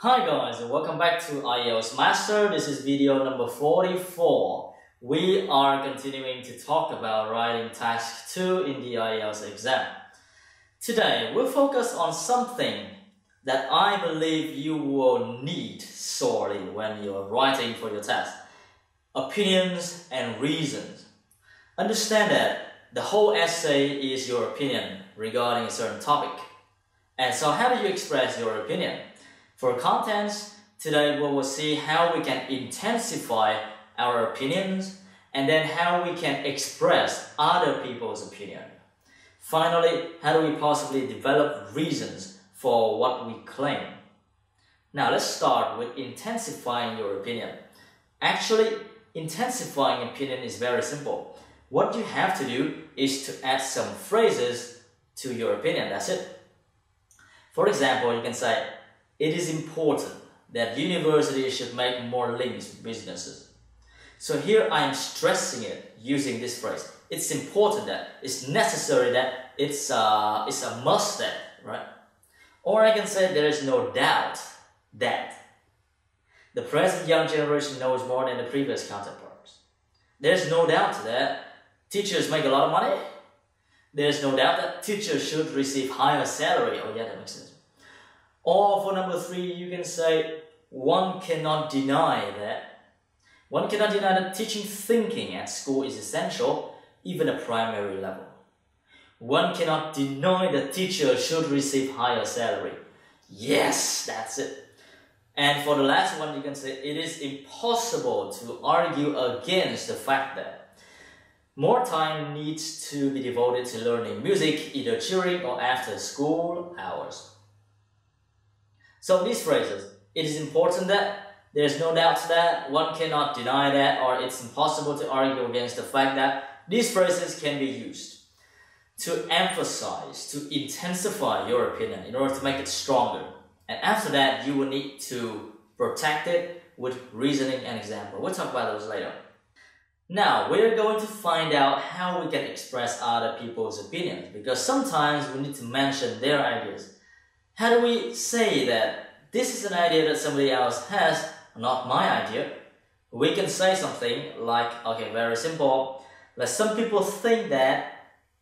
Hi guys, and welcome back to IELTS Master. This is video number 44. We are continuing to talk about writing task 2 in the IELTS exam. Today, we'll focus on something that I believe you will need sorely when you're writing for your test. Opinions and reasons. Understand that the whole essay is your opinion regarding a certain topic. And so how do you express your opinion? For contents, today we will see how we can intensify our opinions and then how we can express other people's opinion. Finally, how do we possibly develop reasons for what we claim? Now let's start with intensifying your opinion. Actually, intensifying opinion is very simple. What you have to do is to add some phrases to your opinion, that's it. For example, you can say, it is important that universities should make more links with businesses. So here I am stressing it using this phrase. It's important that, it's necessary that, it's a must that, right? Or I can say there is no doubt that the present young generation knows more than the previous counterparts. There's no doubt that teachers make a lot of money. There's no doubt that teachers should receive higher salary. Oh yeah, that makes sense. Or for number 3, you can say, one cannot deny that teaching thinking at school is essential, even at primary level. One cannot deny that teachers should receive higher salary. Yes, that's it. And for the last one, you can say, it is impossible to argue against the fact that more time needs to be devoted to learning music, either during or after school hours. So these phrases, it is important that, there's no doubt that, one cannot deny that, or it's impossible to argue against the fact that, these phrases can be used to emphasize, to intensify your opinion in order to make it stronger. And after that, you will need to protect it with reasoning and example. We'll talk about those later. Now, we're going to find out how we can express other people's opinions, because sometimes we need to mention their ideas. How do we say that this is an idea that somebody else has, not my idea? We can say something like, okay, very simple, like some people think that,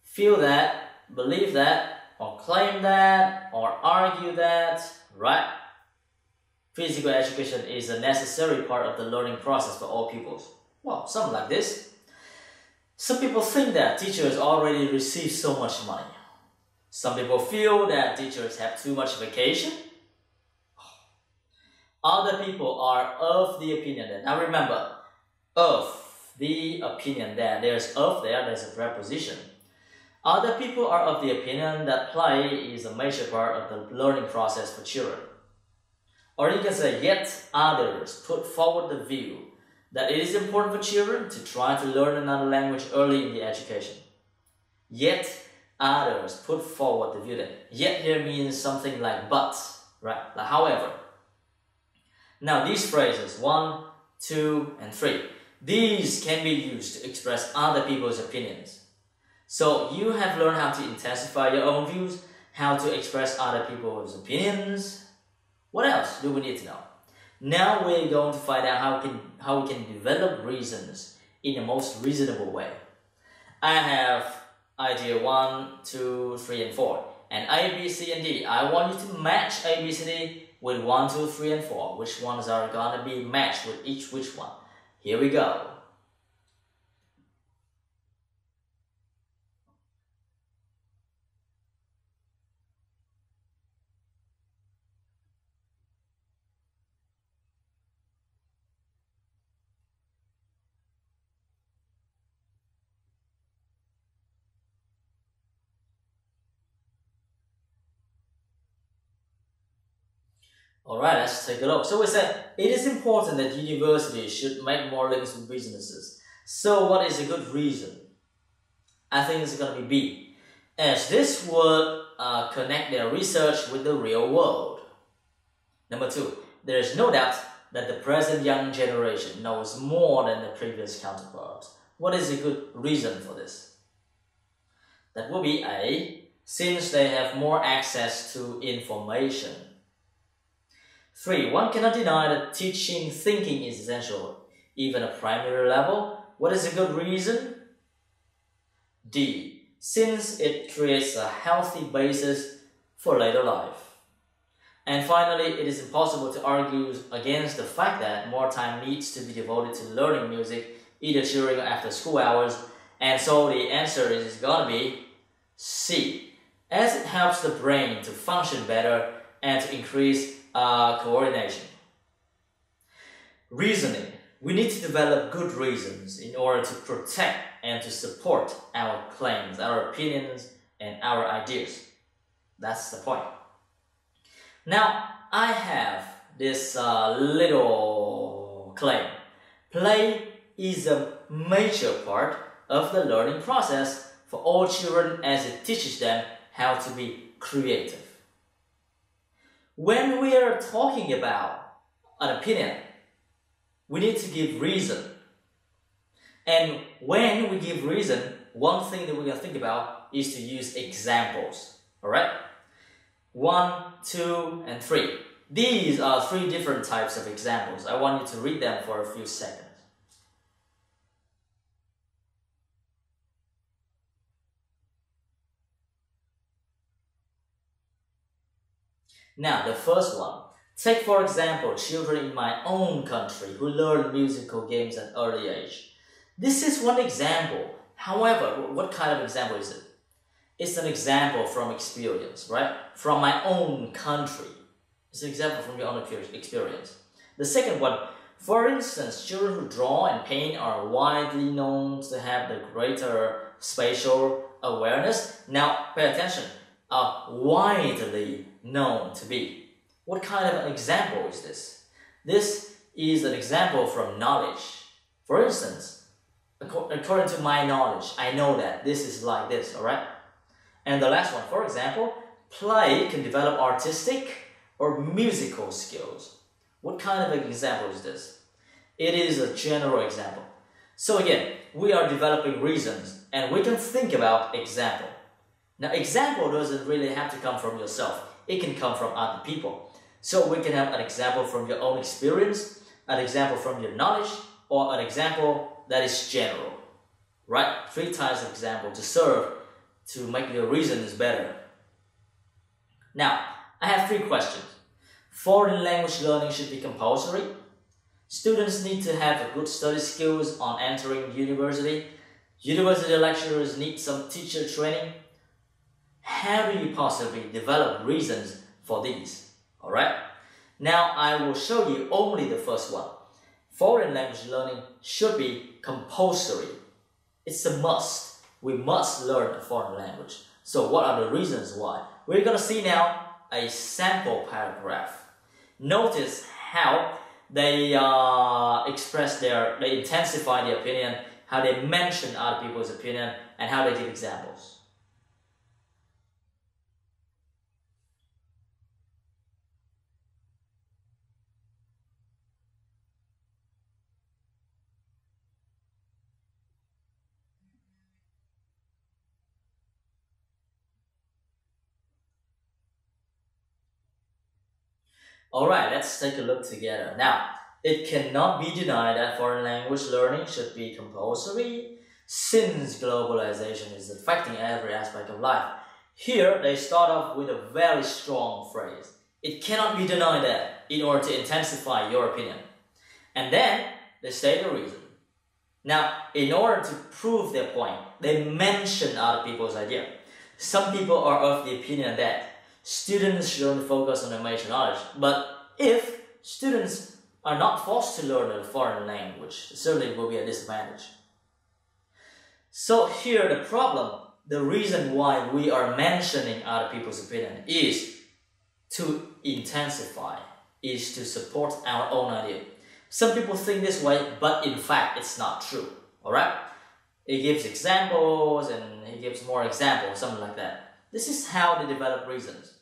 feel that, believe that, or claim that, or argue that, right? Physical education is a necessary part of the learning process for all pupils. Well, something like this. Some people think that teachers already receive so much money. Some people feel that teachers have too much vacation. Other people are of the opinion that, now remember, of the opinion that, there's of there, there's a preposition. Other people are of the opinion that play is a major part of the learning process for children. Or you can say, yet others put forward the view that it is important for children to try to learn another language early in the education. Yet others put forward the view that, yet here means something like but, right? Like however. Now these phrases, 1, 2, and 3, these can be used to express other people's opinions. So you have learned how to intensify your own views, how to express other people's opinions. What else do we need to know? Now we're going to find out how we can develop reasons in the most reasonable way. I have idea 1, 2, 3, and 4. And A, B, C, and D. I want you to match A, B, C, D with 1, 2, 3, and 4. Which ones are going to be matched with which one? Here we go. Alright, let's take a look. So we said, it is important that universities should make more links with businesses. So what is a good reason? I think it's going to be B, as this would connect their research with the real world. Number 2, there is no doubt that the present young generation knows more than the previous counterparts. What is a good reason for this? That will be A, since they have more access to information. 3. One cannot deny that teaching thinking is essential, even at primary level. What is a good reason? D. Since it creates a healthy basis for later life. And finally, it is impossible to argue against the fact that more time needs to be devoted to learning music, either during or after school hours. And so the answer is going to be C, as it helps the brain to function better and to increase coordination. Reasoning. We need to develop good reasons in order to protect and to support our claims, our opinions, and our ideas. That's the point. Now, I have this little claim. Play is a major part of the learning process for all children, as it teaches them how to be creative. When we are talking about an opinion, we need to give reason. And when we give reason, one thing that we're going to think about is to use examples. Alright? 1, 2, and 3. These are 3 different types of examples. I want you to read them for a few seconds. Now, the first one. Take, for example, children in my own country who learn musical games at early age. This is one example. However, what kind of example is it? It's an example from experience, right? From my own country. It's an example from your own experience. The second one, for instance, children who draw and paint are widely known to have the greater spatial awareness. Now, pay attention, are widely known to be. What kind of an example is this? This is an example from knowledge. For instance, according to my knowledge, I know that this is like this, alright? And the last one, for example, play can develop artistic or musical skills. What kind of an example is this? It is a general example. So again, we are developing reasons and we can think about example. Now, example doesn't really have to come from yourself. It can come from other people. So we can have an example from your own experience, an example from your knowledge, or an example that is general. Right? 3 types of example to serve to make your reasons better. Now, I have 3 questions. Foreign language learning should be compulsory. Students need to have good study skills on entering university. University lecturers need some teacher training. How do you possibly develop reasons for these? Alright? Now I will show you only the first one. Foreign language learning should be compulsory. It's a must. We must learn a foreign language. So what are the reasons why? We're going to see now a sample paragraph. Notice how they intensify their opinion, how they mention other people's opinion, and how they give examples. Alright, let's take a look together. Now, it cannot be denied that foreign language learning should be compulsory since globalization is affecting every aspect of life. Here, they start off with a very strong phrase. It cannot be denied that in order to intensify your opinion. And then, they state the reason. Now, in order to prove their point, they mention other people's idea. Some people are of the opinion that students should only focus on their major knowledge, but if students are not forced to learn a foreign language, certainly it will be a disadvantage. So here the problem, the reason why we are mentioning other people's opinion is to intensify, is to support our own idea. Some people think this way, but in fact it's not true, alright? It gives examples and it gives more examples, something like that. This is how they develop reasons.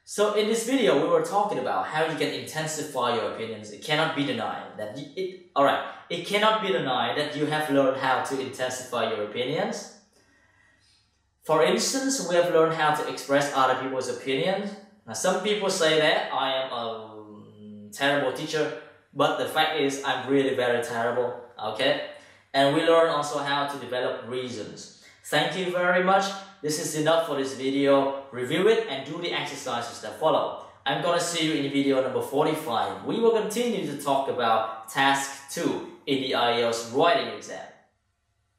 So in this video, we were talking about how you can intensify your opinions. It cannot be denied that it cannot be denied that you have learned how to intensify your opinions. For instance, we have learned how to express other people's opinions. Now, some people say that I am a terrible teacher, but the fact is I'm really very terrible, okay? And we learn also how to develop reasons. Thank you very much. This is enough for this video. Review it and do the exercises that follow. I'm gonna see you in video number 45. We will continue to talk about task 2 in the IELTS writing exam.